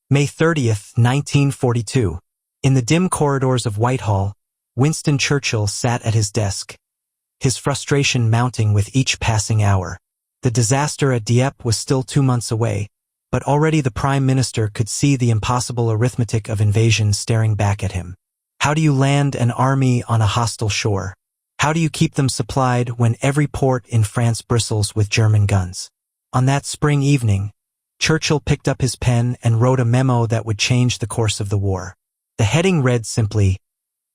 May 30th, 1942. In the dim corridors of Whitehall, Winston Churchill sat at his desk, his frustration mounting with each passing hour. The disaster at Dieppe was still 2 months away, but already the Prime Minister could see the impossible arithmetic of invasion staring back at him. How do you land an army on a hostile shore? How do you keep them supplied when every port in France bristles with German guns? On that spring evening, Churchill picked up his pen and wrote a memo that would change the course of the war. The heading read simply,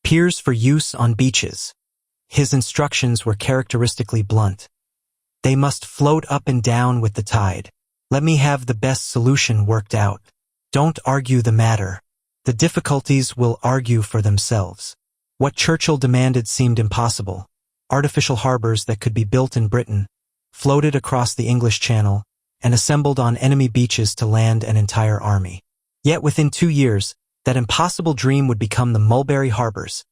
"Piers for use on beaches." His instructions were characteristically blunt. They must float up and down with the tide. Let me have the best solution worked out. Don't argue the matter. The difficulties will argue for themselves. What Churchill demanded seemed impossible. Artificial harbors that could be built in Britain, floated across the English Channel, and assembled on enemy beaches to land an entire army. Yet within 2 years, that impossible dream would become the Mulberry harbors,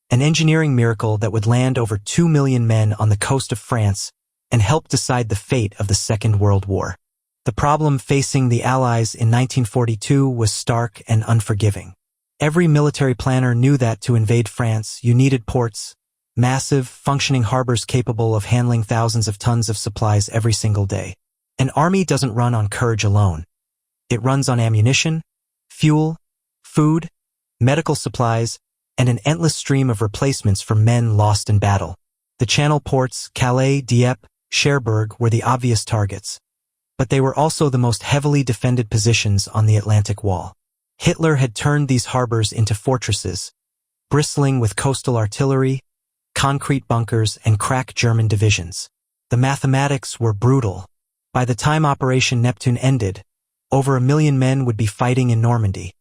an engineering miracle that would land over 2 million men on the coast of France and help decide the fate of the Second World War. The problem facing the Allies in 1942 was stark and unforgiving. Every military planner knew that to invade France, you needed ports, massive, functioning harbors capable of handling thousands of tons of supplies every single day. An army doesn't run on courage alone. It runs on ammunition, fuel, food, medical supplies, and an endless stream of replacements for men lost in battle. The Channel ports, Calais, Dieppe, Cherbourg, were the obvious targets, but they were also the most heavily defended positions on the Atlantic Wall. Hitler had turned these harbors into fortresses, bristling with coastal artillery, concrete bunkers, and crack German divisions. The mathematics were brutal. By the time Operation Neptune ended, over 1 million men would be fighting in Normandy,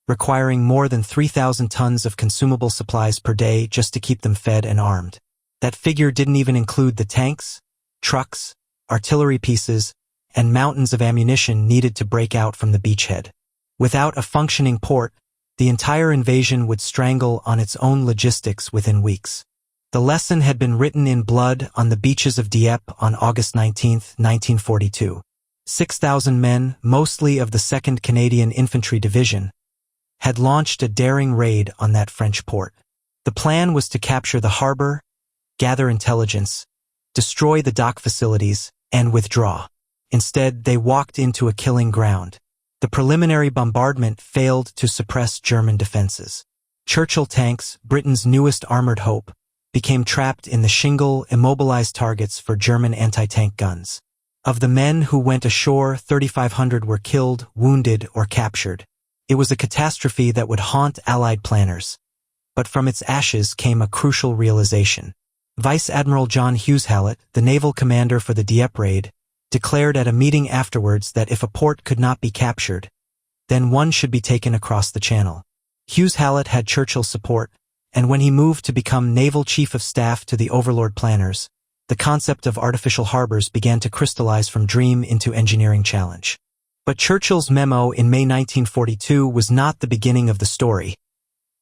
requiring more than 3,000 tons of consumable supplies per day just to keep them fed and armed. That figure didn't even include the tanks, trucks, artillery pieces, and mountains of ammunition needed to break out from the beachhead. Without a functioning port, the entire invasion would strangle on its own logistics within weeks. The lesson had been written in blood on the beaches of Dieppe on August 19, 1942. 6,000 men, mostly of the 2nd Canadian Infantry Division, had launched a daring raid on that French port. The plan was to capture the harbor, gather intelligence, destroy the dock facilities, and withdraw. Instead, they walked into a killing ground. The preliminary bombardment failed to suppress German defenses. Churchill tanks, Britain's newest armored hope, became trapped in the shingle, immobilized targets for German anti-tank guns. Of the men who went ashore, 3,500 were killed, wounded, or captured. It was a catastrophe that would haunt Allied planners. But from its ashes came a crucial realization. Vice Admiral John Hallett, the naval commander for the Dieppe raid, declared at a meeting afterwards that if a port could not be captured, then one should be taken across the channel. Hallett had Churchill's support, and when he moved to become Naval Chief of Staff to the Overlord planners, the concept of artificial harbors began to crystallize from dream into engineering challenge. But Churchill's memo in May 1942 was not the beginning of the story.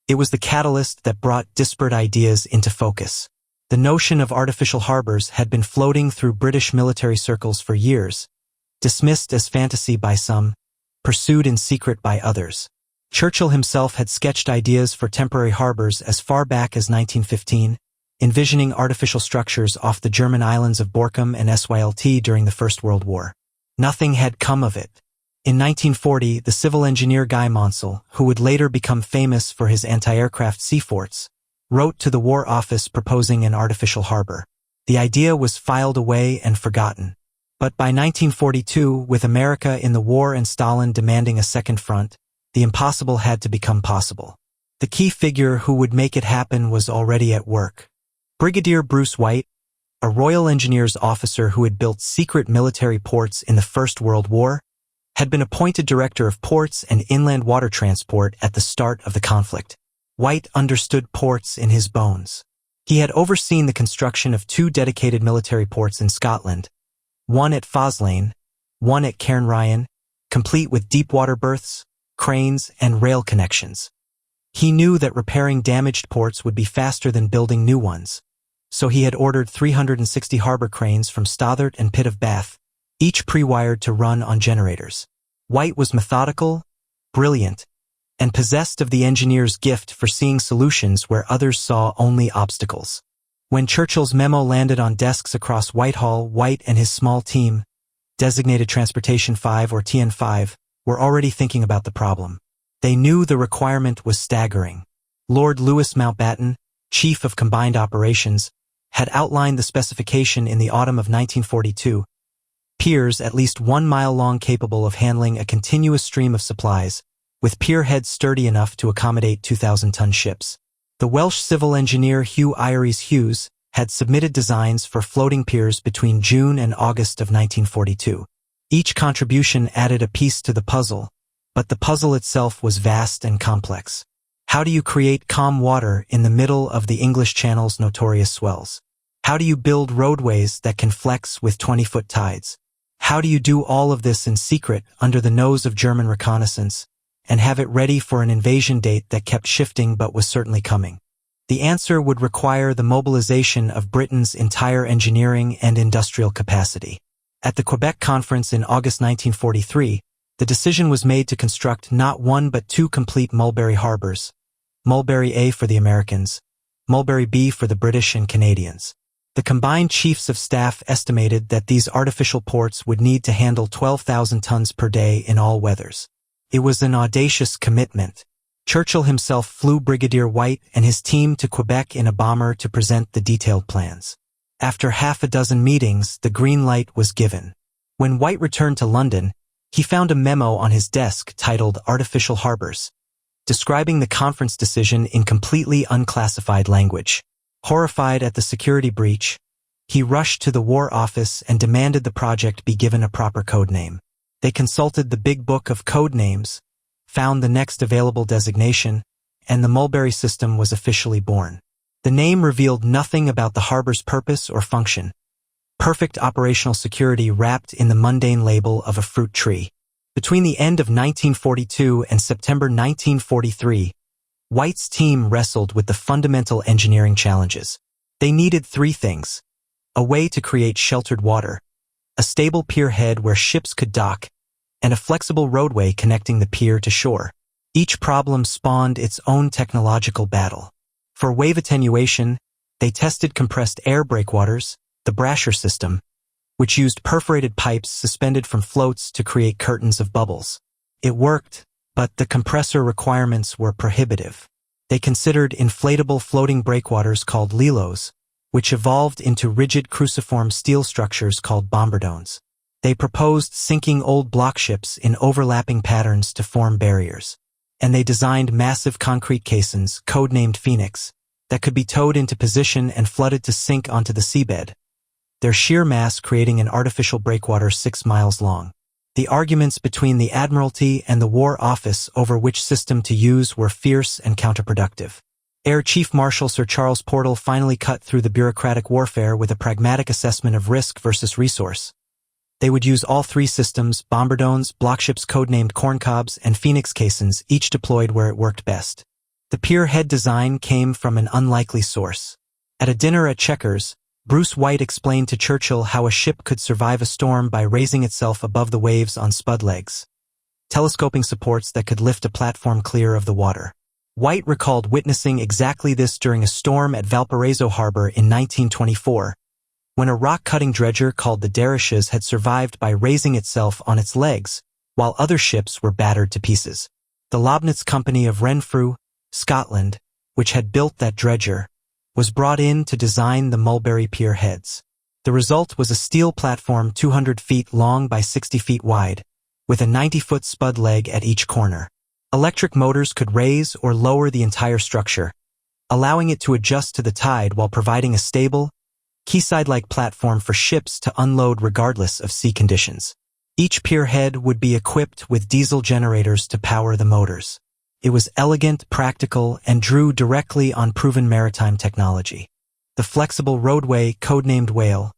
It was the catalyst that brought disparate ideas into focus. The notion of artificial harbors had been floating through British military circles for years, dismissed as fantasy by some, pursued in secret by others. Churchill himself had sketched ideas for temporary harbors as far back as 1915, envisioning artificial structures off the German islands of Borkum and Sylt during the First World War. Nothing had come of it. In 1940, the civil engineer Guy Monsell, who would later become famous for his anti-aircraft sea forts, wrote to the War Office proposing an artificial harbor. The idea was filed away and forgotten. But by 1942, with America in the war and Stalin demanding a second front, the impossible had to become possible. The key figure who would make it happen was already at work. Brigadier Bruce White, a Royal Engineers officer who had built secret military ports in the First World War, had been appointed director of ports and inland water transport at the start of the conflict. White understood ports in his bones. He had overseen the construction of 2 dedicated military ports in Scotland, one at Foslane, one at Cairnryan, complete with deep water berths, cranes, and rail connections. He knew that repairing damaged ports would be faster than building new ones, so he had ordered 360 harbor cranes from Stothart and Pitt of Bath, each pre-wired to run on generators. White was methodical, brilliant, and possessed of the engineer's gift for seeing solutions where others saw only obstacles. When Churchill's memo landed on desks across Whitehall, White and his small team, designated Transportation 5 or TN5, were already thinking about the problem. They knew the requirement was staggering. Lord Louis Mountbatten, Chief of Combined Operations, had outlined the specification in the autumn of 1942. Piers at least 1 mile long capable of handling a continuous stream of supplies, with pier heads sturdy enough to accommodate 2,000-ton ships. The Welsh civil engineer Hugh Hughes had submitted designs for floating piers between June and August of 1942. Each contribution added a piece to the puzzle, but the puzzle itself was vast and complex. How do you create calm water in the middle of the English Channel's notorious swells? How do you build roadways that can flex with 20-foot tides? How do you do all of this in secret under the nose of German reconnaissance and have it ready for an invasion date that kept shifting but was certainly coming? The answer would require the mobilization of Britain's entire engineering and industrial capacity. At the Quebec Conference in August 1943, the decision was made to construct not one but 2 complete Mulberry harbors, Mulberry A for the Americans, Mulberry B for the British and Canadians. The combined chiefs of staff estimated that these artificial ports would need to handle 12,000 tons per day in all weathers. It was an audacious commitment. Churchill himself flew Brigadier White and his team to Quebec in a bomber to present the detailed plans. After half a dozen meetings, the green light was given. When White returned to London, he found a memo on his desk titled Artificial Harbours, describing the conference decision in completely unclassified language. Horrified at the security breach, he rushed to the War Office and demanded the project be given a proper code name. They consulted the Big Book of Code Names, found the next available designation, and the Mulberry system was officially born. The name revealed nothing about the harbor's purpose or function. Perfect operational security wrapped in the mundane label of a fruit tree. Between the end of 1942 and September 1943, White's team wrestled with the fundamental engineering challenges. They needed 3 things: a way to create sheltered water, a stable pier head where ships could dock, and a flexible roadway connecting the pier to shore. Each problem spawned its own technological battle. For wave attenuation, they tested compressed air breakwaters, the Brasher system, which used perforated pipes suspended from floats to create curtains of bubbles. It worked, but the compressor requirements were prohibitive. They considered inflatable floating breakwaters called lilos, which evolved into rigid cruciform steel structures called bombardons. They proposed sinking old block ships in overlapping patterns to form barriers. And they designed massive concrete caissons, codenamed Phoenix, that could be towed into position and flooded to sink onto the seabed, their sheer mass creating an artificial breakwater 6 miles long. The arguments between the Admiralty and the War Office over which system to use were fierce and counterproductive. Air Chief Marshal Sir Charles Portal finally cut through the bureaucratic warfare with a pragmatic assessment of risk versus resource. They would use all 3 systems, bombardons, blockships codenamed corncobs, and Phoenix caissons, each deployed where it worked best. The pier head design came from an unlikely source. At a dinner at Chequers, Bruce White explained to Churchill how a ship could survive a storm by raising itself above the waves on spud legs, telescoping supports that could lift a platform clear of the water. White recalled witnessing exactly this during a storm at Valparaiso Harbor in 1924, when a rock-cutting dredger called the Derrishes had survived by raising itself on its legs, while other ships were battered to pieces. The Lobnitz Company of Renfrew, Scotland, which had built that dredger, was brought in to design the Mulberry pier heads. The result was a steel platform 200 feet long by 60 feet wide, with a 90-foot spud leg at each corner. Electric motors could raise or lower the entire structure, allowing it to adjust to the tide while providing a stable, quayside-like platform for ships to unload regardless of sea conditions. Each pier head would be equipped with diesel generators to power the motors. It was elegant, practical, and drew directly on proven maritime technology. The flexible roadway, codenamed Whale,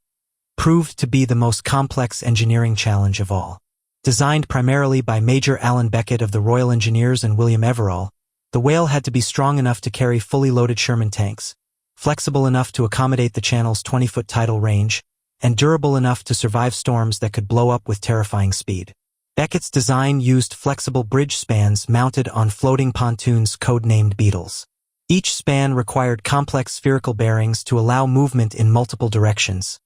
proved to be the most complex engineering challenge of all. Designed primarily by Major Alan Beckett of the Royal Engineers and William Everall, the Whale had to be strong enough to carry fully loaded Sherman tanks, flexible enough to accommodate the channel's 20-foot tidal range, and durable enough to survive storms that could blow up with terrifying speed. Beckett's design used flexible bridge spans mounted on floating pontoons codenamed Beetles. Each span required complex spherical bearings to allow movement in multiple directions: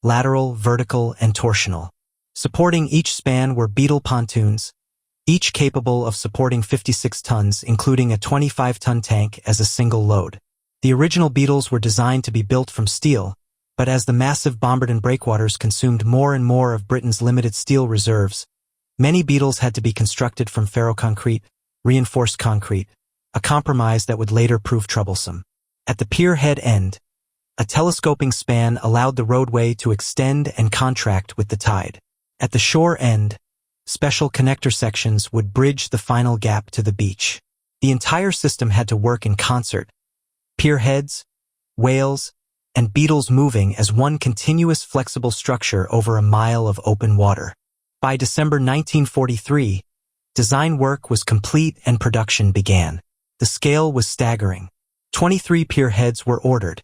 lateral, vertical, and torsional. Supporting each span were Beetle pontoons, each capable of supporting 56 tons, including a 25-ton tank as a single load. The original Beetles were designed to be built from steel, but as the massive Bombardon breakwaters consumed more and more of Britain's limited steel reserves, many Beetles had to be constructed from ferroconcrete, reinforced concrete, a compromise that would later prove troublesome. At the pier head end, a telescoping span allowed the roadway to extend and contract with the tide. At the shore end, special connector sections would bridge the final gap to the beach. The entire system had to work in concert, pier heads, whales, and Beetles moving as one continuous flexible structure over a mile of open water. By December 1943, design work was complete and production began. The scale was staggering. 23 pier heads were ordered,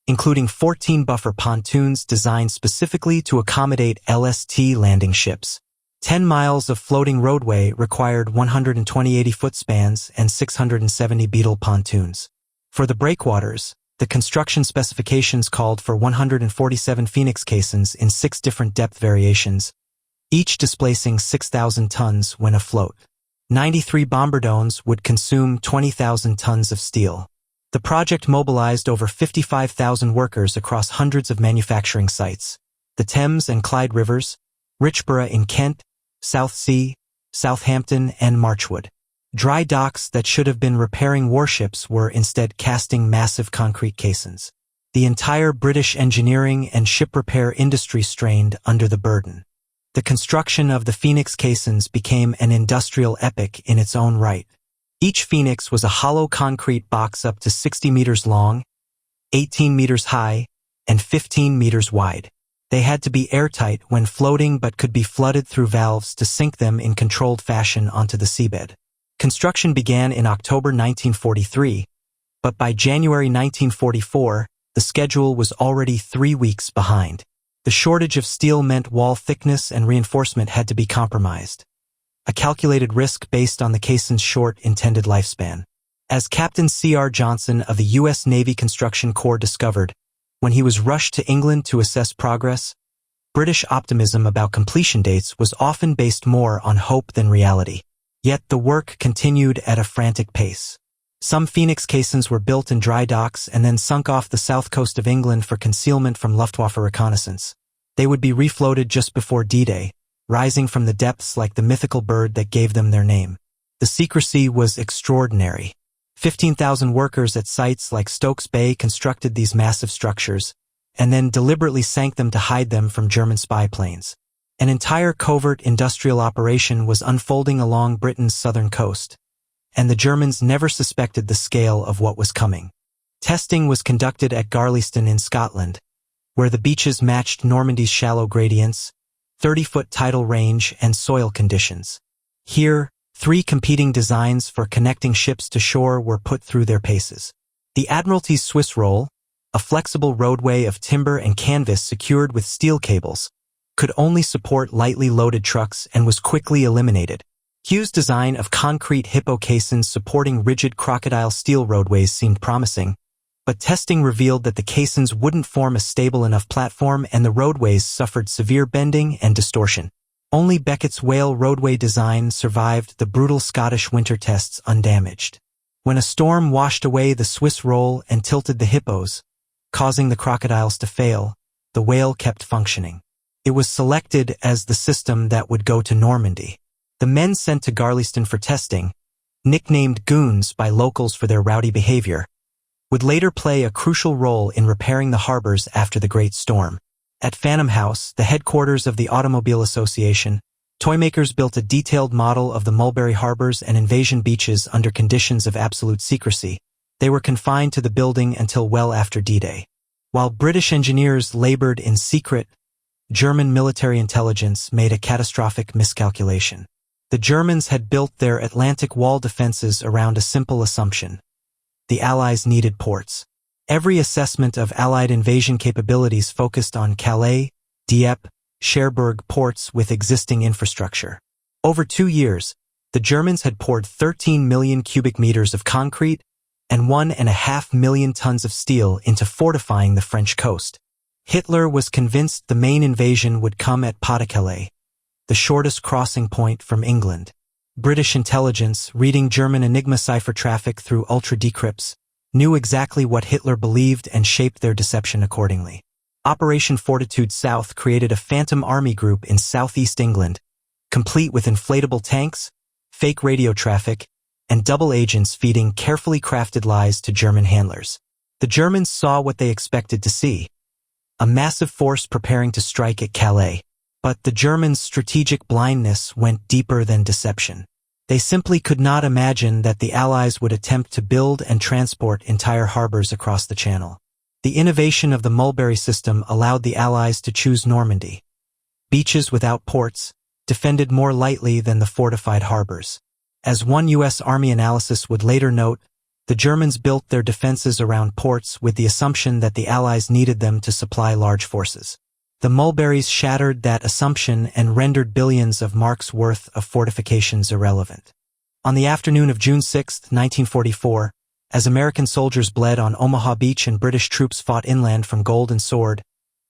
including 14 buffer pontoons designed specifically to accommodate LST landing ships. 10 miles of floating roadway required 120 80-foot spans and 670 Beetle pontoons. For the breakwaters, the construction specifications called for 147 Phoenix caissons in 6 different depth variations, each displacing 6,000 tons when afloat. 93 Bombardons would consume 20,000 tons of steel. The project mobilized over 55,000 workers across hundreds of manufacturing sites: the Thames and Clyde Rivers, Richborough in Kent, Southsea, Southampton, and Marchwood. Dry docks that should have been repairing warships were instead casting massive concrete caissons. The entire British engineering and ship repair industry strained under the burden. The construction of the Phoenix caissons became an industrial epic in its own right. Each Phoenix was a hollow concrete box up to 60 meters long, 18 meters high, and 15 meters wide. They had to be airtight when floating but could be flooded through valves to sink them in controlled fashion onto the seabed. Construction began in October 1943, but by January 1944, the schedule was already 3 weeks behind. The shortage of steel meant wall thickness and reinforcement had to be compromised, a calculated risk based on the caisson's short intended lifespan. As Captain C.R. Johnson of the U.S. Navy Construction Corps discovered, when he was rushed to England to assess progress, British optimism about completion dates was often based more on hope than reality. Yet the work continued at a frantic pace. Some Phoenix caissons were built in dry docks and then sunk off the south coast of England for concealment from Luftwaffe reconnaissance. They would be refloated just before D-Day, rising from the depths like the mythical bird that gave them their name. The secrecy was extraordinary. 15,000 workers at sites like Stokes Bay constructed these massive structures, and then deliberately sank them to hide them from German spy planes. An entire covert industrial operation was unfolding along Britain's southern coast, and the Germans never suspected the scale of what was coming. Testing was conducted at Garlieston in Scotland, where the beaches matched Normandy's shallow gradients, 30-foot tidal range, and soil conditions. Here, 3 competing designs for connecting ships to shore were put through their paces. The Admiralty's Swiss Roll, a flexible roadway of timber and canvas secured with steel cables, could only support lightly loaded trucks and was quickly eliminated. Hugh's design of concrete hippo caissons supporting rigid crocodile steel roadways seemed promising, but testing revealed that the caissons wouldn't form a stable enough platform and the roadways suffered severe bending and distortion. Only Beckett's whale roadway design survived the brutal Scottish winter tests undamaged. When a storm washed away the Swiss roll and tilted the hippos, causing the crocodiles to fail, the whale kept functioning. It was selected as the system that would go to Normandy. The men sent to Garlieston for testing, nicknamed goons by locals for their rowdy behavior, would later play a crucial role in repairing the harbors after the Great Storm. At Phantom House, the headquarters of the Automobile Association, toymakers built a detailed model of the Mulberry harbors and invasion beaches under conditions of absolute secrecy. They were confined to the building until well after D-Day. While British engineers labored in secret, German military intelligence made a catastrophic miscalculation. The Germans had built their Atlantic wall defenses around a simple assumption: the Allies needed ports. Every assessment of Allied invasion capabilities focused on Calais, Dieppe, Cherbourg ports with existing infrastructure. Over 2 years, the Germans had poured 13 million cubic meters of concrete and 1.5 million tons of steel into fortifying the French coast. Hitler was convinced the main invasion would come at Pas-de-Calais, the shortest crossing point from England. British intelligence, reading German Enigma cipher traffic through ultra-decrypts, knew exactly what Hitler believed and shaped their deception accordingly. Operation Fortitude South created a phantom army group in southeast England, complete with inflatable tanks, fake radio traffic, and double agents feeding carefully crafted lies to German handlers. The Germans saw what they expected to see: a massive force preparing to strike at Calais. But the Germans' strategic blindness went deeper than deception. They simply could not imagine that the Allies would attempt to build and transport entire harbors across the Channel. The innovation of the Mulberry system allowed the Allies to choose Normandy, beaches without ports, defended more lightly than the fortified harbors. As one U.S. Army analysis would later note, the Germans built their defenses around ports with the assumption that the Allies needed them to supply large forces. The Mulberries shattered that assumption and rendered billions of marks' worth of fortifications irrelevant. On the afternoon of June 6, 1944, as American soldiers bled on Omaha Beach and British troops fought inland from Golden Sword,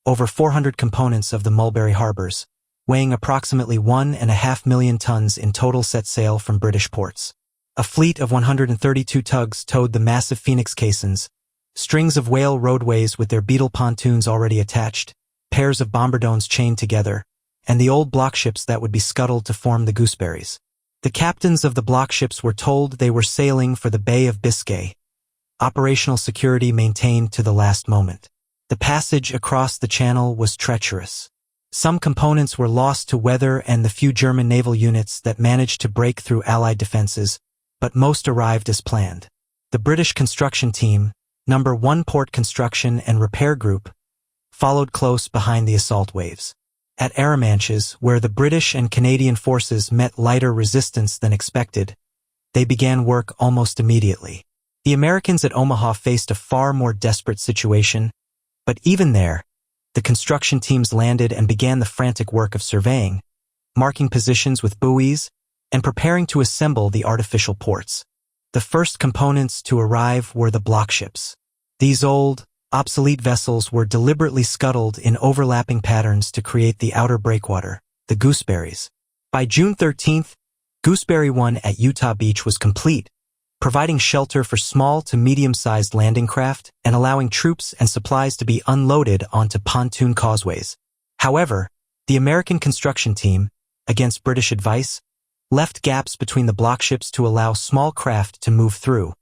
over 400 components of the Mulberry harbors, weighing approximately 1.5 million tons in total, set sail from British ports. A fleet of 132 tugs towed the massive Phoenix Caissons, strings of whale roadways with their beetle pontoons already attached, pairs of bombardons chained together, and the old block ships that would be scuttled to form the gooseberries. The captains of the block ships were told they were sailing for the Bay of Biscay. Operational security maintained to the last moment. The passage across the Channel was treacherous. Some components were lost to weather and the few German naval units that managed to break through Allied defenses, but most arrived as planned. The British construction team, No. 1 Port Construction and Repair Group, followed close behind the assault waves. At Arromanches, where the British and Canadian forces met lighter resistance than expected, they began work almost immediately. The Americans at Omaha faced a far more desperate situation, but even there, the construction teams landed and began the frantic work of surveying, marking positions with buoys, and preparing to assemble the artificial ports. The first components to arrive were the block ships. These old, obsolete vessels were deliberately scuttled in overlapping patterns to create the outer breakwater, the gooseberries. By June 13th, Gooseberry 1 at Utah Beach was complete, providing shelter for small to medium-sized landing craft and allowing troops and supplies to be unloaded onto pontoon causeways. However, the American construction team, against British advice, left gaps between the block ships to allow small craft to move through,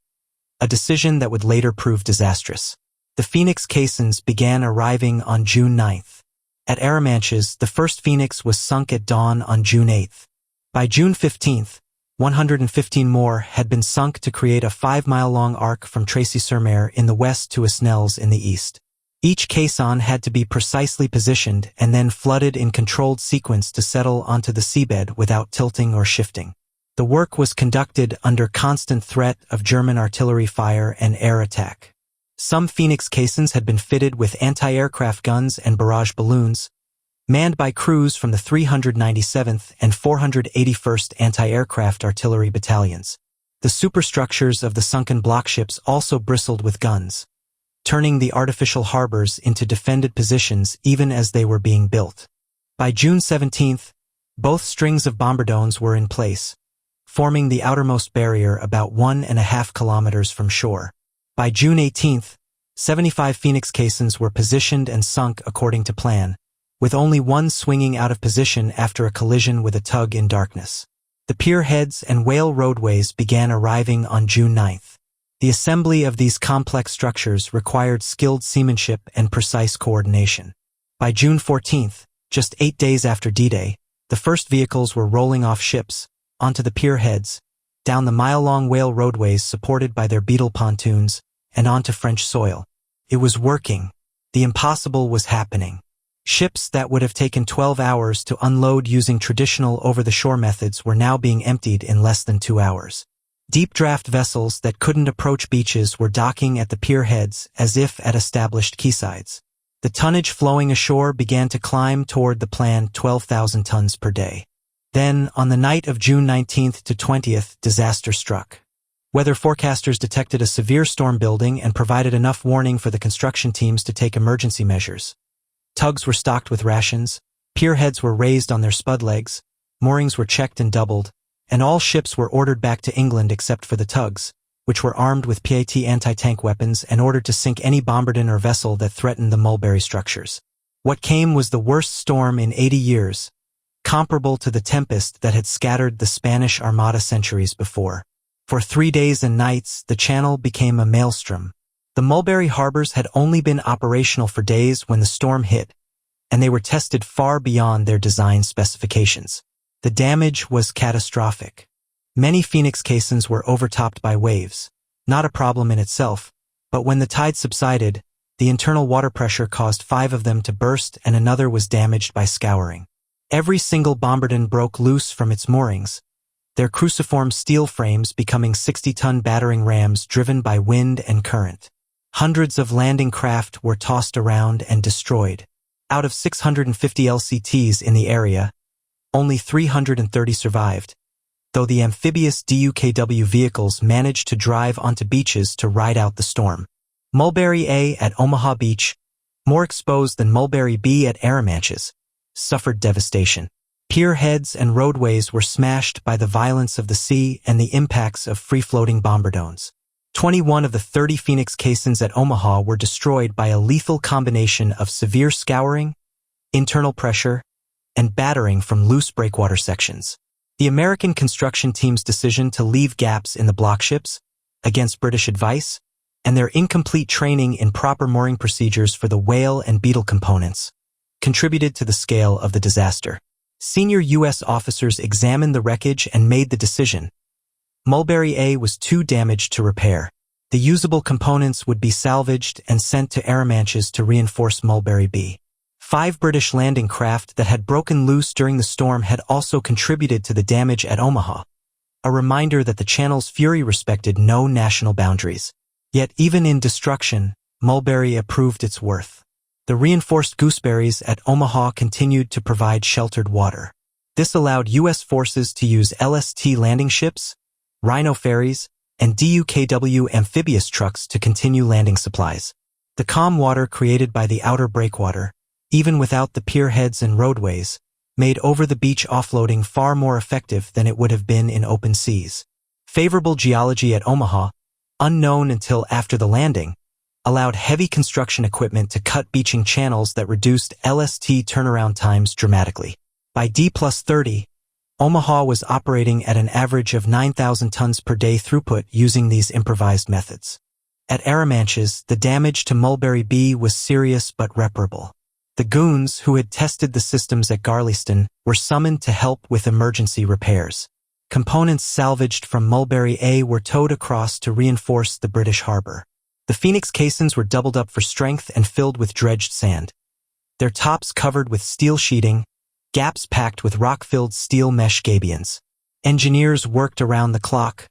a decision that would later prove disastrous. The Phoenix Caissons began arriving on June 9th. At Arromanches, the first Phoenix was sunk at dawn on June 8th. By June 15th, 115 more had been sunk to create a 5-mile-long arc from Tracy-sur-Mer in the west to Esnelles in the east. Each caisson had to be precisely positioned and then flooded in controlled sequence to settle onto the seabed without tilting or shifting. The work was conducted under constant threat of German artillery fire and air attack. Some Phoenix caissons had been fitted with anti-aircraft guns and barrage balloons, manned by crews from the 397th and 481st Anti-Aircraft Artillery Battalions. The superstructures of the sunken block ships also bristled with guns, turning the artificial harbors into defended positions even as they were being built. By June 17th, both strings of bombardons were in place, forming the outermost barrier about 1.5 kilometers from shore. By June 18th, 75 Phoenix caissons were positioned and sunk according to plan, with only one swinging out of position after a collision with a tug in darkness. The pier heads and whale roadways began arriving on June 9th. The assembly of these complex structures required skilled seamanship and precise coordination. By June 14th, just 8 days after D-Day, the first vehicles were rolling off ships, onto the pier heads, down the mile-long whale roadways supported by their beetle pontoons, and onto French soil. It was working. The impossible was happening. Ships that would have taken 12 hours to unload using traditional over-the-shore methods were now being emptied in less than 2 hours. Deep draft vessels that couldn't approach beaches were docking at the pier heads as if at established quaysides. The tonnage flowing ashore began to climb toward the planned 12,000 tons per day. Then, on the night of June 19th to 20th, disaster struck. Weather forecasters detected a severe storm building and provided enough warning for the construction teams to take emergency measures. Tugs were stocked with rations, pierheads were raised on their spud legs, moorings were checked and doubled, and all ships were ordered back to England except for the tugs, which were armed with PAT anti-tank weapons and ordered to sink any bombardon or vessel that threatened the Mulberry structures. What came was the worst storm in 80 years, comparable to the tempest that had scattered the Spanish Armada centuries before. For 3 days and nights, the channel became a maelstrom. The Mulberry harbors had only been operational for days when the storm hit, and they were tested far beyond their design specifications. The damage was catastrophic. Many Phoenix caissons were overtopped by waves, not a problem in itself, but when the tide subsided, the internal water pressure caused 5 of them to burst and another was damaged by scouring. Every single bombardon broke loose from its moorings, their cruciform steel frames becoming 60-ton battering rams driven by wind and current. Hundreds of landing craft were tossed around and destroyed. Out of 650 LCTs in the area, only 330 survived, though the amphibious WWII vehicles managed to drive onto beaches to ride out the storm. Mulberry A at Omaha Beach, more exposed than Mulberry B at Arromanches, suffered devastation. Pier heads and roadways were smashed by the violence of the sea and the impacts of free-floating bombardones. 21 of the 30 Phoenix caissons at Omaha were destroyed by a lethal combination of severe scouring, internal pressure, and battering from loose breakwater sections. The American construction team's decision to leave gaps in the block ships, against British advice, and their incomplete training in proper mooring procedures for the whale and beetle components, contributed to the scale of the disaster. Senior U.S. officers examined the wreckage and made the decision. Mulberry A was too damaged to repair. The usable components would be salvaged and sent to Arromanches to reinforce Mulberry B. 5 British landing craft that had broken loose during the storm had also contributed to the damage at Omaha, a reminder that the channel's fury respected no national boundaries. Yet even in destruction, Mulberry proved its worth. The reinforced gooseberries at Omaha continued to provide sheltered water. This allowed U.S. forces to use LST landing ships, Rhino ferries, and WKW amphibious trucks to continue landing supplies. The calm water created by the outer breakwater, even without the pier heads and roadways, made over-the-beach offloading far more effective than it would have been in open seas. Favorable geology at Omaha, unknown until after the landing, allowed heavy construction equipment to cut beaching channels that reduced LST turnaround times dramatically. By D+30, Omaha was operating at an average of 9,000 tons per day throughput using these improvised methods. At Arromanches, the damage to Mulberry B was serious but reparable. The goons, who had tested the systems at Garleyston, were summoned to help with emergency repairs. Components salvaged from Mulberry A were towed across to reinforce the British harbor. The Phoenix caissons were doubled up for strength and filled with dredged sand. Their tops covered with steel sheeting, gaps packed with rock-filled steel mesh gabions. Engineers worked around the clock,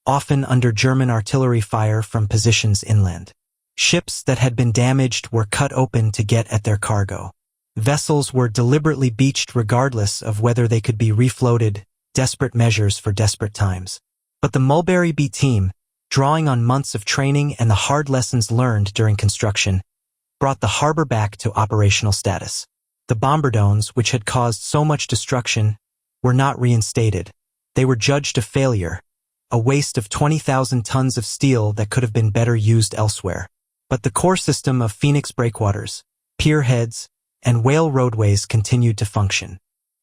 often under German artillery fire from positions inland. Ships that had been damaged were cut open to get at their cargo. Vessels were deliberately beached regardless of whether they could be refloated, desperate measures for desperate times. But the Mulberry B team, drawing on months of training and the hard lessons learned during construction, brought the harbor back to operational status. The bombardones, which had caused so much destruction, were not reinstated. They were judged a failure, a waste of 20,000 tons of steel that could have been better used elsewhere. But the core system of Phoenix breakwaters, pier heads, and whale roadways continued to function.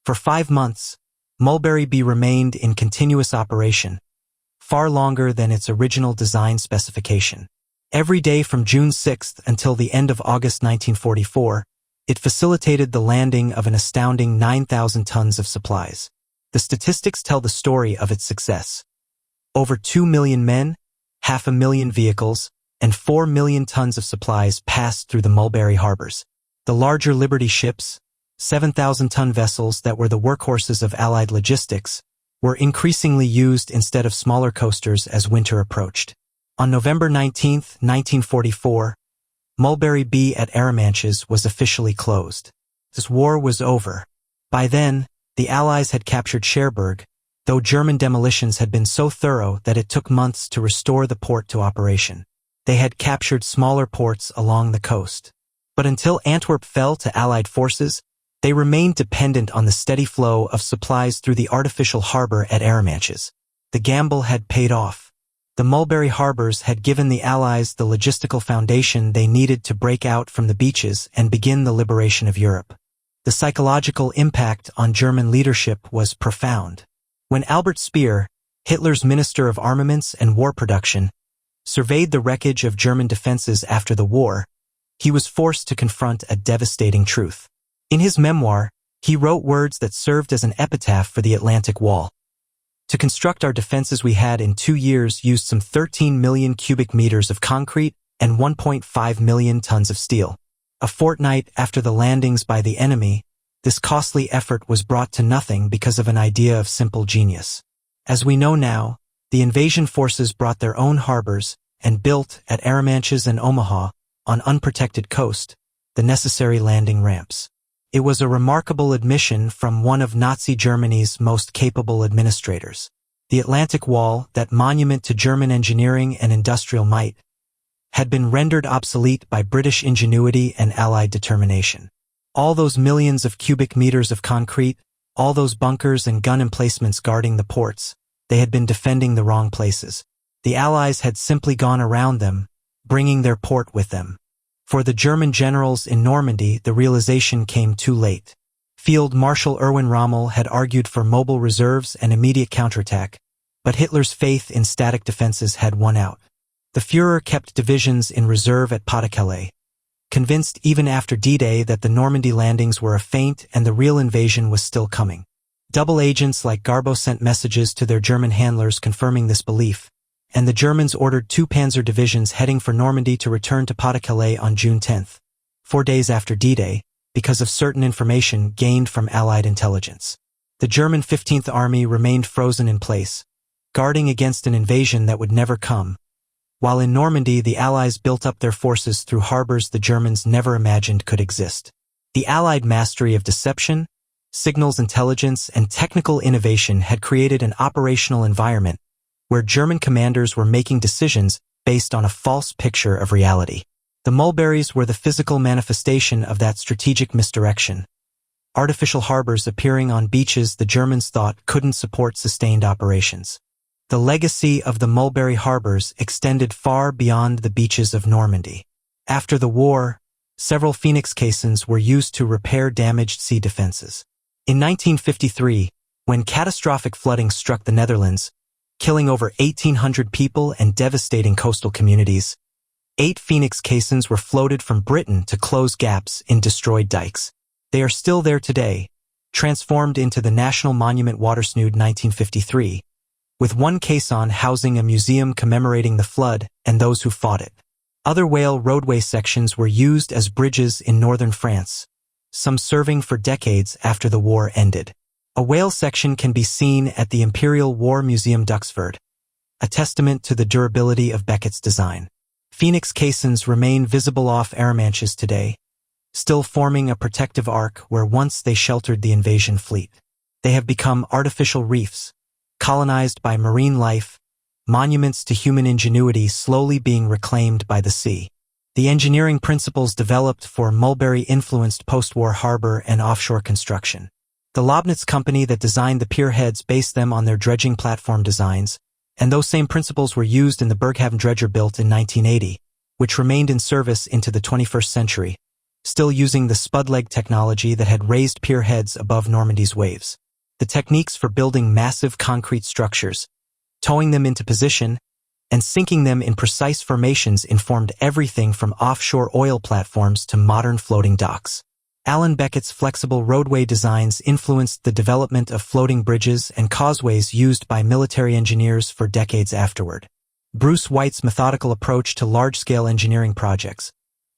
For 5 months, Mulberry B remained in continuous operation, far longer than its original design specification. Every day from June 6th until the end of August 1944, it facilitated the landing of an astounding 9,000 tons of supplies. The statistics tell the story of its success. Over 2 million men, 500,000 vehicles, and 4 million tons of supplies passed through the Mulberry harbors. The larger Liberty ships, 7,000-ton vessels that were the workhorses of Allied logistics, were increasingly used instead of smaller coasters as winter approached. On November 19, 1944, Mulberry B at Arromanches was officially closed. This war was over. By then, The Allies had captured Cherbourg, though German demolitions had been so thorough that it took months to restore the port to operation. They had captured smaller ports along the coast. But until Antwerp fell to Allied forces, they remained dependent on the steady flow of supplies through the artificial harbor at Arromanches. The gamble had paid off. The Mulberry harbors had given the Allies the logistical foundation they needed to break out from the beaches and begin the liberation of Europe. The psychological impact on German leadership was profound. When Albert Speer, Hitler's Minister of Armaments and War Production, surveyed the wreckage of German defenses after the war, he was forced to confront a devastating truth. In his memoir, he wrote words that served as an epitaph for the Atlantic Wall. To construct our defenses we had in 2 years used some 13 million cubic meters of concrete and 1.5 million tons of steel. A fortnight after the landings by the enemy, this costly effort was brought to nothing because of an idea of simple genius. As we know now, the invasion forces brought their own harbors and built at Arromanches and Omaha, on unprotected coast, the necessary landing ramps. It was a remarkable admission from one of Nazi Germany's most capable administrators. The Atlantic Wall, that monument to German engineering and industrial might, had been rendered obsolete by British ingenuity and Allied determination. All those millions of cubic meters of concrete, all those bunkers and gun emplacements guarding the ports, they had been defending the wrong places. The Allies had simply gone around them, bringing their port with them. For the German generals in Normandy, the realization came too late. Field Marshal Erwin Rommel had argued for mobile reserves and immediate counterattack, but Hitler's faith in static defenses had won out. The Führer kept divisions in reserve at Pas-de-Calais, convinced even after D-Day that the Normandy landings were a feint and the real invasion was still coming. Double agents like Garbo sent messages to their German handlers confirming this belief, and the Germans ordered 2 panzer divisions heading for Normandy to return to Pas-de-Calais on June 10, 4 days after D-Day, because of certain information gained from Allied intelligence. The German 15th Army remained frozen in place, guarding against an invasion that would never come, while in Normandy the Allies built up their forces through harbors the Germans never imagined could exist. The Allied mastery of deception, signals intelligence, and technical innovation had created an operational environment where German commanders were making decisions based on a false picture of reality. The Mulberries were the physical manifestation of that strategic misdirection. Artificial harbors appearing on beaches the Germans thought couldn't support sustained operations. The legacy of the Mulberry harbors extended far beyond the beaches of Normandy. After the war, several Phoenix caissons were used to repair damaged sea defenses. In 1953, when catastrophic flooding struck the Netherlands, killing over 1,800 people and devastating coastal communities, 8 Phoenix caissons were floated from Britain to close gaps in destroyed dikes. They are still there today, transformed into the National Monument Watersnood 1953, with one caisson housing a museum commemorating the flood and those who fought it. Other whale roadway sections were used as bridges in northern France, some serving for decades after the war ended. A whale section can be seen at the Imperial War Museum Duxford, a testament to the durability of Beckett's design. Phoenix caissons remain visible off Arromanches today, still forming a protective arc where once they sheltered the invasion fleet. They have become artificial reefs, colonized by marine life, monuments to human ingenuity slowly being reclaimed by the sea. The engineering principles developed for Mulberry influenced post-war harbor and offshore construction. The Lobnitz company that designed the pier heads based them on their dredging platform designs, and those same principles were used in the Berghaven dredger built in 1980, which remained in service into the 21st century, still using the spud leg technology that had raised pier heads above Normandy's waves. The techniques for building massive concrete structures, towing them into position, and sinking them in precise formations informed everything from offshore oil platforms to modern floating docks. Alan Beckett's flexible roadway designs influenced the development of floating bridges and causeways used by military engineers for decades afterward. Bruce White's methodical approach to large-scale engineering projects,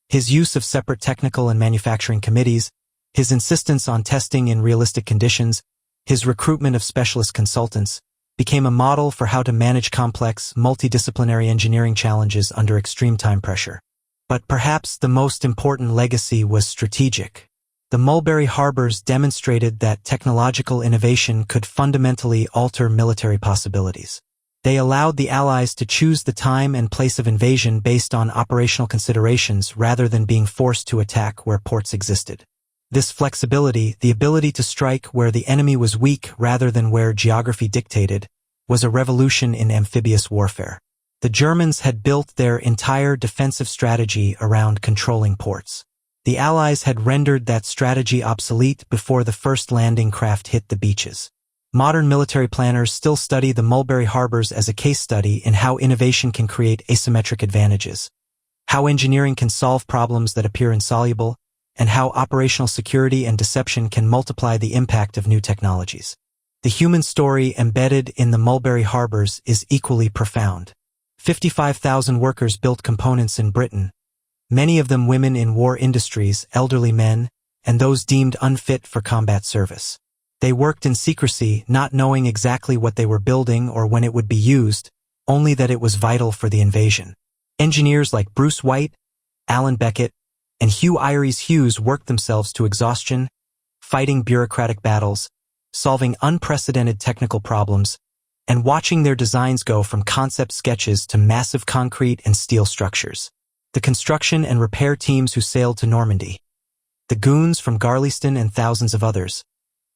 his use of separate technical and manufacturing committees, his insistence on testing in realistic conditions, his recruitment of specialist consultants, became a model for how to manage complex, multidisciplinary engineering challenges under extreme time pressure. But perhaps the most important legacy was strategic. The Mulberry harbors demonstrated that technological innovation could fundamentally alter military possibilities. They allowed the Allies to choose the time and place of invasion based on operational considerations rather than being forced to attack where ports existed. This flexibility, the ability to strike where the enemy was weak rather than where geography dictated, was a revolution in amphibious warfare. The Germans had built their entire defensive strategy around controlling ports. The Allies had rendered that strategy obsolete before the first landing craft hit the beaches. Modern military planners still study the Mulberry harbors as a case study in how innovation can create asymmetric advantages, how engineering can solve problems that appear insoluble, and how operational security and deception can multiply the impact of new technologies. The human story embedded in the Mulberry harbors is equally profound. 55,000 workers built components in Britain, many of them women in war industries, elderly men, and those deemed unfit for combat service. They worked in secrecy, not knowing exactly what they were building or when it would be used, only that it was vital for the invasion. Engineers like Bruce White, Alan Beckett, and Hugh Hughes worked themselves to exhaustion, fighting bureaucratic battles, solving unprecedented technical problems, and watching their designs go from concept sketches to massive concrete and steel structures. The construction and repair teams who sailed to Normandy, the goons from Garleyston and thousands of others,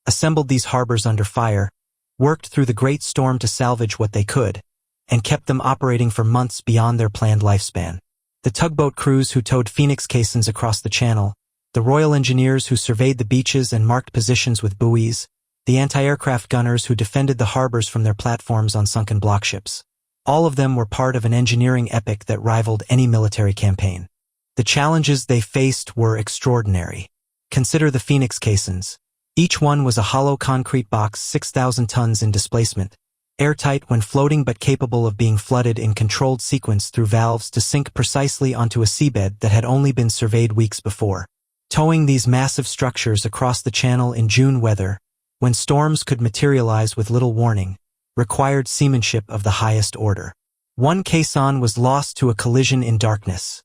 assembled these harbors under fire, worked through the great storm to salvage what they could, and kept them operating for months beyond their planned lifespan. The tugboat crews who towed Phoenix caissons across the channel, the Royal Engineers who surveyed the beaches and marked positions with buoys, the anti-aircraft gunners who defended the harbors from their platforms on sunken blockships. All of them were part of an engineering epic that rivaled any military campaign. The challenges they faced were extraordinary. Consider the Phoenix caissons. Each one was a hollow concrete box 6,000 tons in displacement, airtight when floating but capable of being flooded in controlled sequence through valves to sink precisely onto a seabed that had only been surveyed weeks before. Towing these massive structures across the channel in June weather, when storms could materialize with little warning, required seamanship of the highest order. One caisson was lost to a collision in darkness.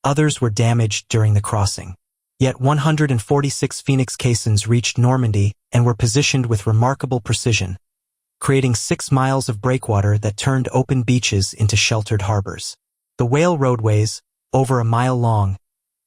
Others were damaged during the crossing. Yet 146 Phoenix caissons reached Normandy and were positioned with remarkable precision, creating 6 miles of breakwater that turned open beaches into sheltered harbors. The whale roadways, over a mile long,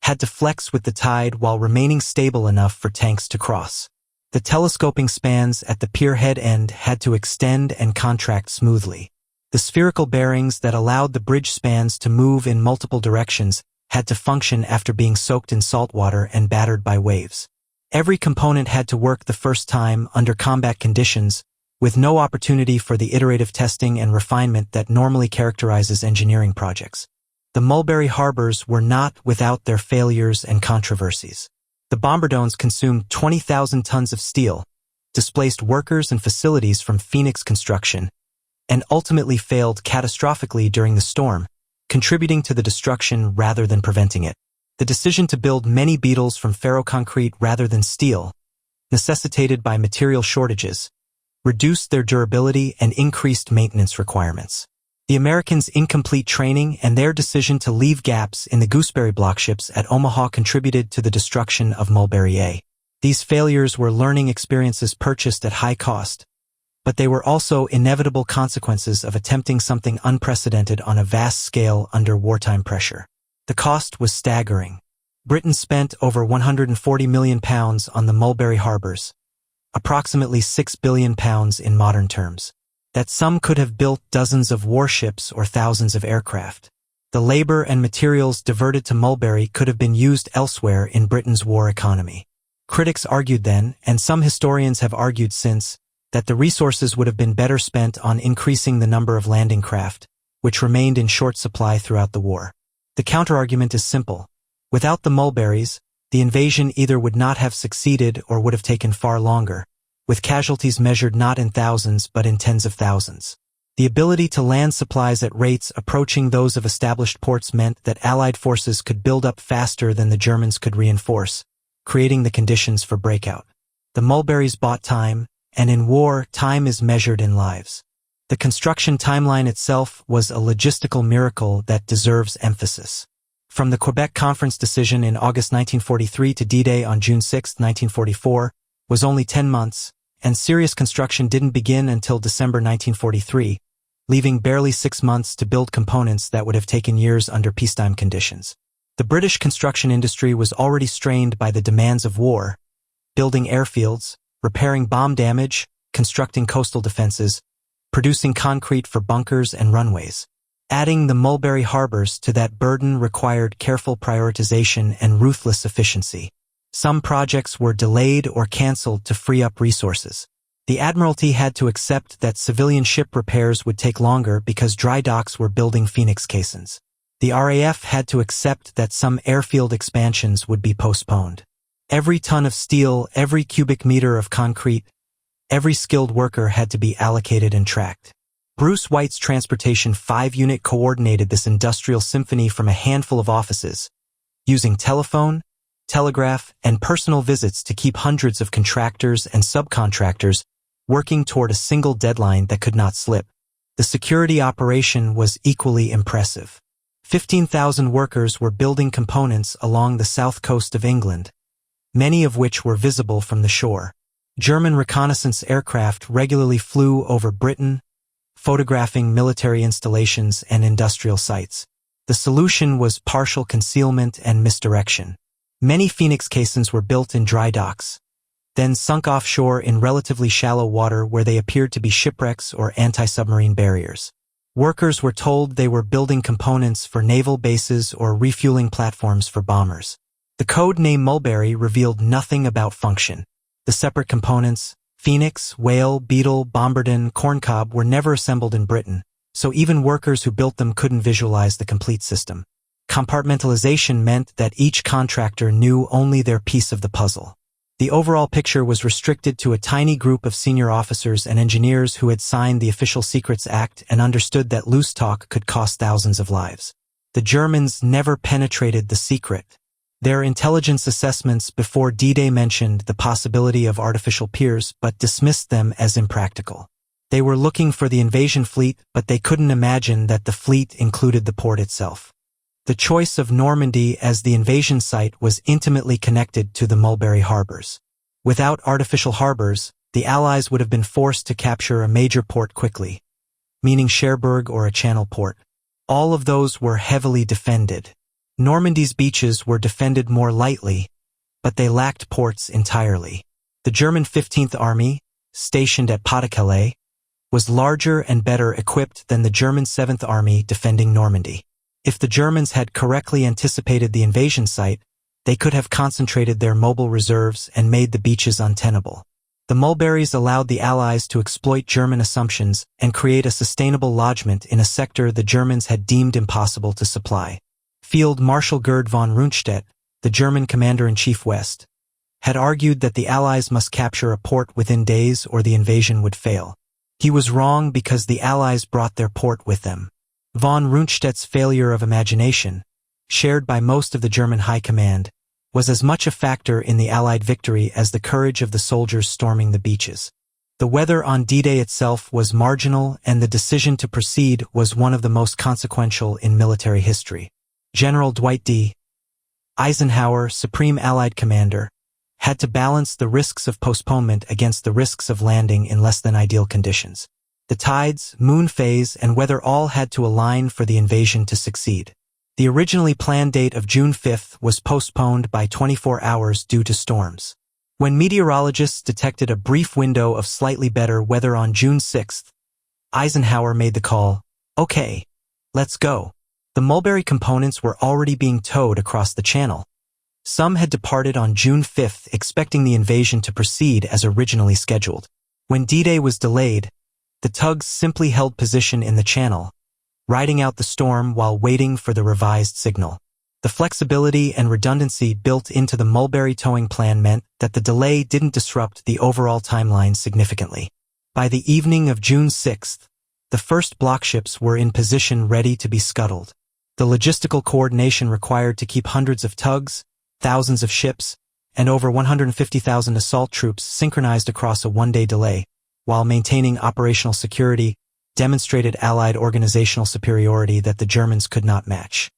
had to flex with the tide while remaining stable enough for tanks to cross. The telescoping spans at the pier head end had to extend and contract smoothly. The spherical bearings that allowed the bridge spans to move in multiple directions had to function after being soaked in salt water and battered by waves. Every component had to work the first time under combat conditions, with no opportunity for the iterative testing and refinement that normally characterizes engineering projects. The Mulberry harbors were not without their failures and controversies. The Bombardons consumed 20,000 tons of steel, displaced workers and facilities from Phoenix construction, and ultimately failed catastrophically during the storm, contributing to the destruction rather than preventing it. The decision to build many beetles from ferroconcrete rather than steel, necessitated by material shortages, reduced their durability and increased maintenance requirements. The Americans' incomplete training and their decision to leave gaps in the gooseberry blockships at Omaha contributed to the destruction of Mulberry. These failures were learning experiences purchased at high cost, but they were also inevitable consequences of attempting something unprecedented on a vast scale under wartime pressure. The cost was staggering. Britain spent over £140 million on the Mulberry harbors, approximately £6 billion in modern terms. That sum could have built dozens of warships or thousands of aircraft. The labor and materials diverted to Mulberry could have been used elsewhere in Britain's war economy. Critics argued then, and some historians have argued since, that the resources would have been better spent on increasing the number of landing craft, which remained in short supply throughout the war. The counterargument is simple. Without the Mulberries, the invasion either would not have succeeded or would have taken far longer, with casualties measured not in thousands but in tens of thousands. The ability to land supplies at rates approaching those of established ports meant that Allied forces could build up faster than the Germans could reinforce, creating the conditions for breakout. The Mulberries bought time, and in war, time is measured in lives. The construction timeline itself was a logistical miracle that deserves emphasis. From the Quebec Conference decision in August 1943 to D-Day on June 6, 1944, was only 10 months, and serious construction didn't begin until December 1943, leaving barely 6 months to build components that would have taken years under peacetime conditions. The British construction industry was already strained by the demands of war, building airfields, repairing bomb damage, constructing coastal defenses, producing concrete for bunkers and runways. Adding the Mulberry harbors to that burden required careful prioritization and ruthless efficiency. Some projects were delayed or cancelled to free up resources. The Admiralty had to accept that civilian ship repairs would take longer because dry docks were building Phoenix caissons. The RAF had to accept that some airfield expansions would be postponed. Every ton of steel, every cubic meter of concrete, every skilled worker had to be allocated and tracked. Bruce White's Transportation 5 unit coordinated this industrial symphony from a handful of offices, using telephone, telegraph, and personal visits to keep hundreds of contractors and subcontractors working toward a single deadline that could not slip. The security operation was equally impressive. 15,000 workers were building components along the south coast of England, many of which were visible from the shore. German reconnaissance aircraft regularly flew over Britain, photographing military installations and industrial sites. The solution was partial concealment and misdirection. Many Phoenix caissons were built in dry docks, then sunk offshore in relatively shallow water where they appeared to be shipwrecks or anti-submarine barriers. Workers were told they were building components for naval bases or refueling platforms for bombers. The code name Mulberry revealed nothing about function. The separate components, Phoenix, Whale, Beetle, Bombardon, Corncob, were never assembled in Britain, so even workers who built them couldn't visualize the complete system. Compartmentalization meant that each contractor knew only their piece of the puzzle. The overall picture was restricted to a tiny group of senior officers and engineers who had signed the Official Secrets Act and understood that loose talk could cost thousands of lives. The Germans never penetrated the secret. Their intelligence assessments before D-Day mentioned the possibility of artificial piers but dismissed them as impractical. They were looking for the invasion fleet, but they couldn't imagine that the fleet included the port itself. The choice of Normandy as the invasion site was intimately connected to the Mulberry harbors. Without artificial harbors, the Allies would have been forced to capture a major port quickly, meaning Cherbourg or a channel port. All of those were heavily defended. Normandy's beaches were defended more lightly, but they lacked ports entirely. The German 15th Army, stationed at Pas-de-Calais, was larger and better equipped than the German 7th Army defending Normandy. If the Germans had correctly anticipated the invasion site, they could have concentrated their mobile reserves and made the beaches untenable. The Mulberries allowed the Allies to exploit German assumptions and create a sustainable lodgment in a sector the Germans had deemed impossible to supply. Field Marshal Gerd von Rundstedt, the German commander-in-chief West, had argued that the Allies must capture a port within days or the invasion would fail. He was wrong because the Allies brought their port with them. Von Rundstedt's failure of imagination, shared by most of the German high command, was as much a factor in the Allied victory as the courage of the soldiers storming the beaches. The weather on D-Day itself was marginal, and the decision to proceed was one of the most consequential in military history. General Dwight D. Eisenhower, Supreme Allied Commander, had to balance the risks of postponement against the risks of landing in less than ideal conditions. The tides, moon phase, and weather all had to align for the invasion to succeed. The originally planned date of June 5th was postponed by 24 hours due to storms. When meteorologists detected a brief window of slightly better weather on June 6th, Eisenhower made the call, "Okay, let's go." The Mulberry components were already being towed across the channel. Some had departed on June 5th, expecting the invasion to proceed as originally scheduled. When D-Day was delayed, the tugs simply held position in the channel, riding out the storm while waiting for the revised signal. The flexibility and redundancy built into the Mulberry towing plan meant that the delay didn't disrupt the overall timeline significantly. By the evening of June 6th, the first block ships were in position ready to be scuttled. The logistical coordination required to keep hundreds of tugs, thousands of ships, and over 150,000 assault troops synchronized across a one-day delay, while maintaining operational security, demonstrated Allied organizational superiority that the Germans could not match.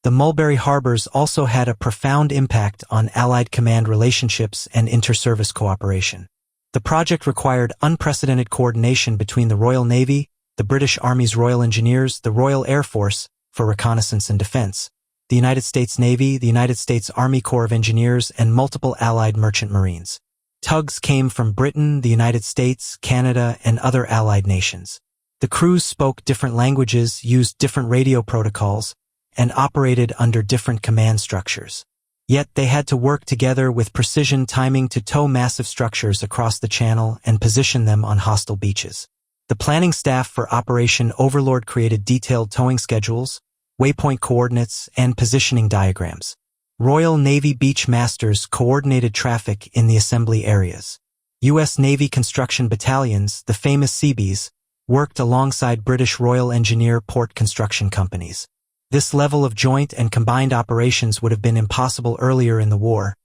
The Mulberry harbors also had a profound impact on Allied command relationships and inter-service cooperation. The project required unprecedented coordination between the Royal Navy, the British Army's Royal Engineers, the Royal Air Force for reconnaissance and defense, the United States Navy, the United States Army Corps of Engineers, and multiple Allied merchant marines. Tugs came from Britain, the United States, Canada, and other Allied nations. The crews spoke different languages, used different radio protocols, and operated under different command structures. Yet they had to work together with precision timing to tow massive structures across the channel and position them on hostile beaches. The planning staff for Operation Overlord created detailed towing schedules, waypoint coordinates, and positioning diagrams. Royal Navy beach masters coordinated traffic in the assembly areas. U.S. Navy construction battalions, the famous Seabees, worked alongside British Royal Engineer port construction companies. This level of joint and combined operations would have been impossible earlier in the war,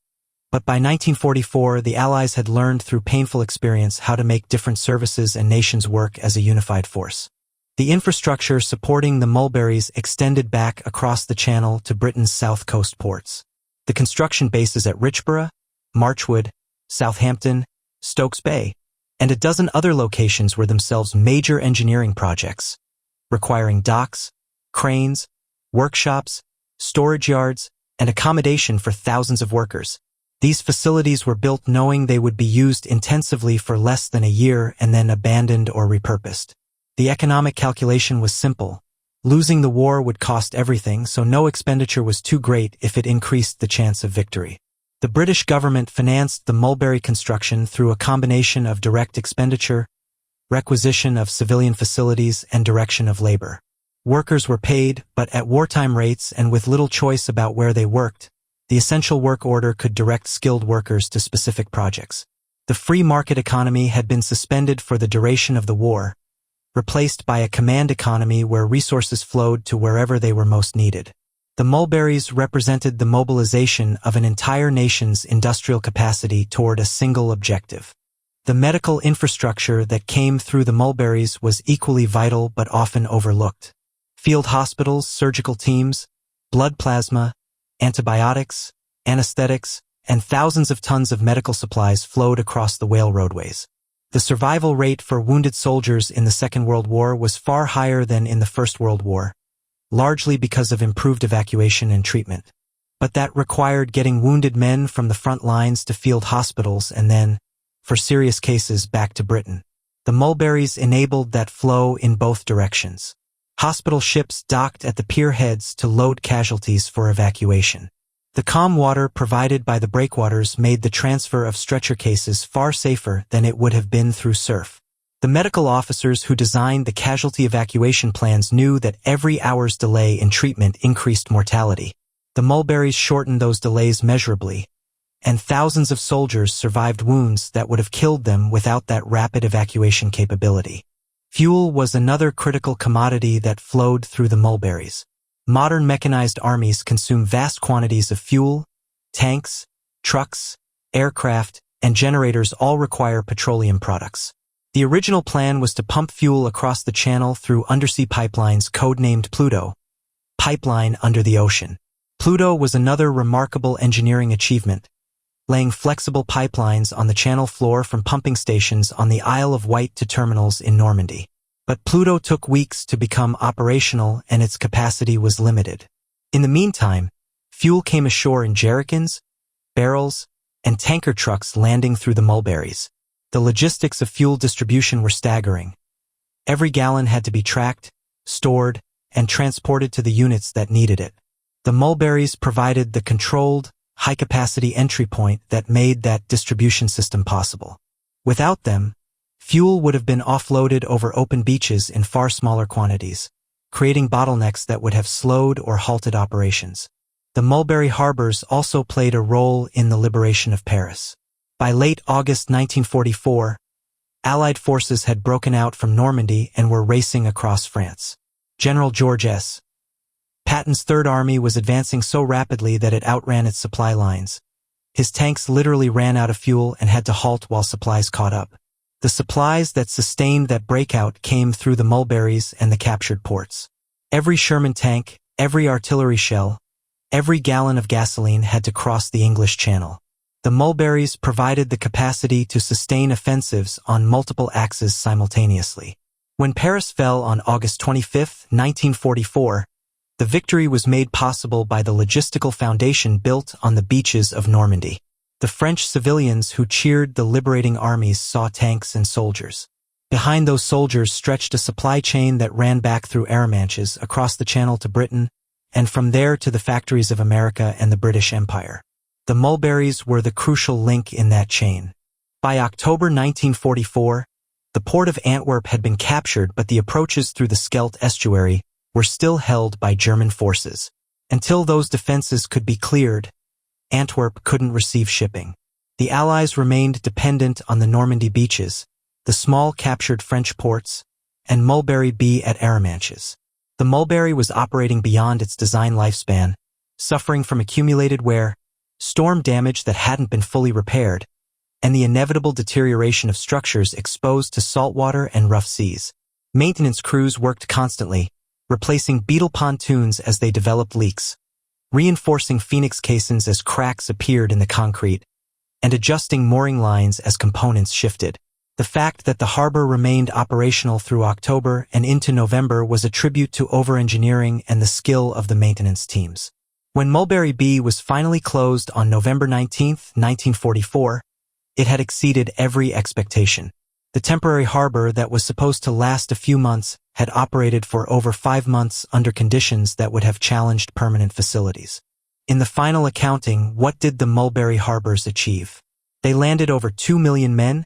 but by 1944 the Allies had learned through painful experience how to make different services and nations work as a unified force. The infrastructure supporting the Mulberries extended back across the channel to Britain's south coast ports. The construction bases at Richborough, Marchwood, Southampton, Stokes Bay, and a dozen other locations were themselves major engineering projects, requiring docks, cranes, workshops, storage yards, and accommodation for thousands of workers. These facilities were built knowing they would be used intensively for less than a year and then abandoned or repurposed. The economic calculation was simple. Losing the war would cost everything, so no expenditure was too great if it increased the chance of victory. The British government financed the Mulberry construction through a combination of direct expenditure, requisition of civilian facilities, and direction of labor. Workers were paid, but at wartime rates and with little choice about where they worked. The essential work order could direct skilled workers to specific projects. The free market economy had been suspended for the duration of the war, replaced by a command economy where resources flowed to wherever they were most needed. The Mulberries represented the mobilization of an entire nation's industrial capacity toward a single objective. The medical infrastructure that came through the Mulberries was equally vital but often overlooked. Field hospitals, surgical teams, blood plasma, antibiotics, anesthetics, and thousands of tons of medical supplies flowed across the whale roadways. The survival rate for wounded soldiers in the Second World War was far higher than in the First World War, largely because of improved evacuation and treatment. But that required getting wounded men from the front lines to field hospitals and then, for serious cases, back to Britain. The Mulberries enabled that flow in both directions. Hospital ships docked at the pier heads to load casualties for evacuation. The calm water provided by the breakwaters made the transfer of stretcher cases far safer than it would have been through surf. The medical officers who designed the casualty evacuation plans knew that every hour's delay in treatment increased mortality. The Mulberries shortened those delays measurably, and thousands of soldiers survived wounds that would have killed them without that rapid evacuation capability. Fuel was another critical commodity that flowed through the Mulberries. Modern mechanized armies consume vast quantities of fuel. Tanks, trucks, aircraft, and generators all require petroleum products. The original plan was to pump fuel across the channel through undersea pipelines codenamed Pluto, pipeline under the ocean. Pluto was another remarkable engineering achievement, laying flexible pipelines on the channel floor from pumping stations on the Isle of Wight to terminals in Normandy. But Pluto took weeks to become operational and its capacity was limited. In the meantime, fuel came ashore in jerrycans, barrels, and tanker trucks landing through the Mulberries. The logistics of fuel distribution were staggering. Every gallon had to be tracked, stored, and transported to the units that needed it. The Mulberries provided the controlled, high-capacity entry point that made that distribution system possible. Without them, fuel would have been offloaded over open beaches in far smaller quantities, creating bottlenecks that would have slowed or halted operations. The Mulberry harbors also played a role in the liberation of Paris. By late August 1944, Allied forces had broken out from Normandy and were racing across France. General George S. Patton's Third Army was advancing so rapidly that it outran its supply lines. His tanks literally ran out of fuel and had to halt while supplies caught up. The supplies that sustained that breakout came through the Mulberries and the captured ports. Every Sherman tank, every artillery shell, Every gallon of gasoline had to cross the English Channel. The Mulberries provided the capacity to sustain offensives on multiple axes simultaneously. When Paris fell on August 25, 1944, the victory was made possible by the logistical foundation built on the beaches of Normandy. The French civilians who cheered the liberating armies saw tanks and soldiers. Behind those soldiers stretched a supply chain that ran back through Arromanches across the Channel to Britain, and from there to the factories of America and the British Empire. The Mulberries were the crucial link in that chain. By October 1944, the port of Antwerp had been captured, but the approaches through the Scheldt estuary were still held by German forces. Until those defenses could be cleared, Antwerp couldn't receive shipping. The Allies remained dependent on the Normandy beaches, the small captured French ports, and Mulberry B at Arromanches. The Mulberry was operating beyond its design lifespan, suffering from accumulated wear, storm damage that hadn't been fully repaired, and the inevitable deterioration of structures exposed to saltwater and rough seas. Maintenance crews worked constantly, replacing beetle pontoons as they developed leaks, reinforcing Phoenix caissons as cracks appeared in the concrete, and adjusting mooring lines as components shifted. The fact that the harbor remained operational through October and into November was a tribute to over-engineering and the skill of the maintenance teams. When Mulberry B was finally closed on November 19, 1944, it had exceeded every expectation. The temporary harbor that was supposed to last a few months had operated for over 5 months under conditions that would have challenged permanent facilities. In the final accounting, what did the Mulberry harbors achieve? They landed over 2 million men,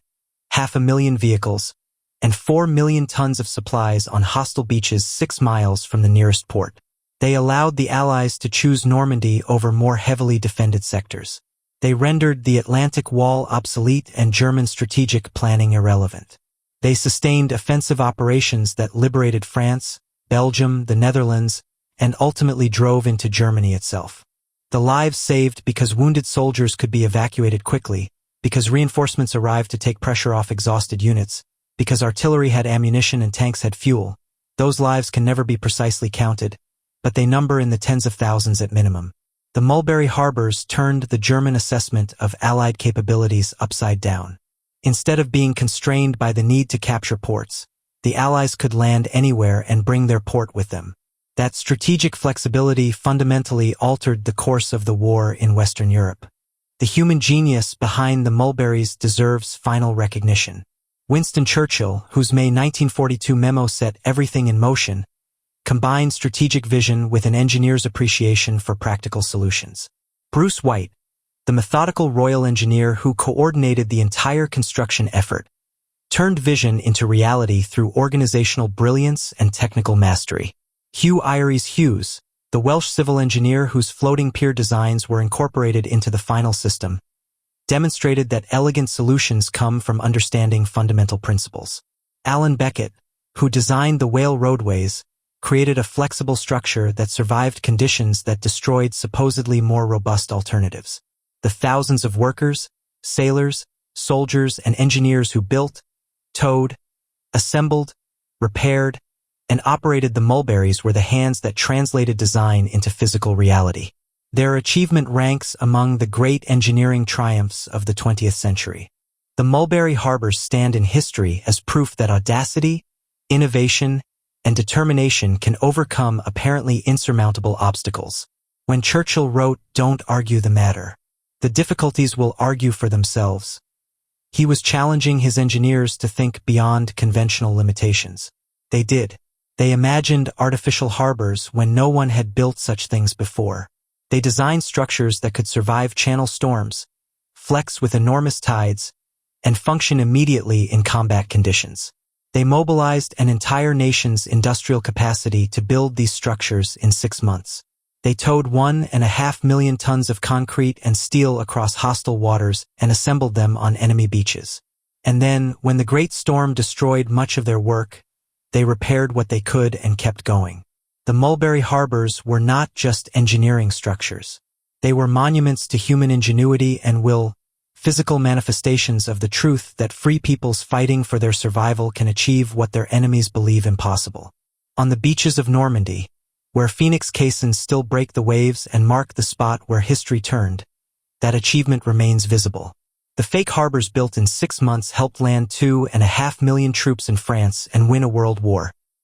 500,000 vehicles, and 4 million tons of supplies on hostile beaches 6 miles from the nearest port. They allowed the Allies to choose Normandy over more heavily defended sectors. They rendered the Atlantic Wall obsolete and German strategic planning irrelevant. They sustained offensive operations that liberated France, Belgium, the Netherlands, and ultimately drove into Germany itself. The lives saved because wounded soldiers could be evacuated quickly, because reinforcements arrived to take pressure off exhausted units, because artillery had ammunition and tanks had fuel. Those lives can never be precisely counted, but they number in the tens of thousands at minimum. The Mulberry harbors turned the German assessment of Allied capabilities upside down. Instead of being constrained by the need to capture ports, the Allies could land anywhere and bring their port with them. That strategic flexibility fundamentally altered the course of the war in Western Europe. The human genius behind the Mulberries deserves final recognition. Winston Churchill, whose May 1942 memo set everything in motion, combined strategic vision with an engineer's appreciation for practical solutions. Bruce White, the methodical Royal Engineer who coordinated the entire construction effort, turned vision into reality through organizational brilliance and technical mastery. Hugh Eyries Hughes, the Welsh civil engineer whose floating pier designs were incorporated into the final system, demonstrated that elegant solutions come from understanding fundamental principles. Alan Beckett, who designed the Whale roadways, created a flexible structure that survived conditions that destroyed supposedly more robust alternatives. The thousands of workers, sailors, soldiers, and engineers who built, towed, assembled, repaired, and operated the Mulberries were the hands that translated design into physical reality. Their achievement ranks among the great engineering triumphs of the 20th century. The Mulberry harbors stand in history as proof that audacity, innovation, and determination can overcome apparently insurmountable obstacles. When Churchill wrote, "Don't argue the matter. The difficulties will argue for themselves," he was challenging his engineers to think beyond conventional limitations. They did. They imagined artificial harbors when no one had built such things before. They designed structures that could survive channel storms, flex with enormous tides, and function immediately in combat conditions. They mobilized an entire nation's industrial capacity to build these structures in 6 months. They towed 1.5 million tons of concrete and steel across hostile waters and assembled them on enemy beaches. And then, when the great storm destroyed much of their work, they repaired what they could and kept going. The Mulberry harbors were not just engineering structures. They were monuments to human ingenuity and will, physical manifestations of the truth that free peoples fighting for their survival can achieve what their enemies believe impossible. On the beaches of Normandy, where Phoenix caissons still break the waves and mark the spot where history turned. That achievement remains visible. The fake harbors built in 6 months helped land 2.5 million troops in France and win a world war.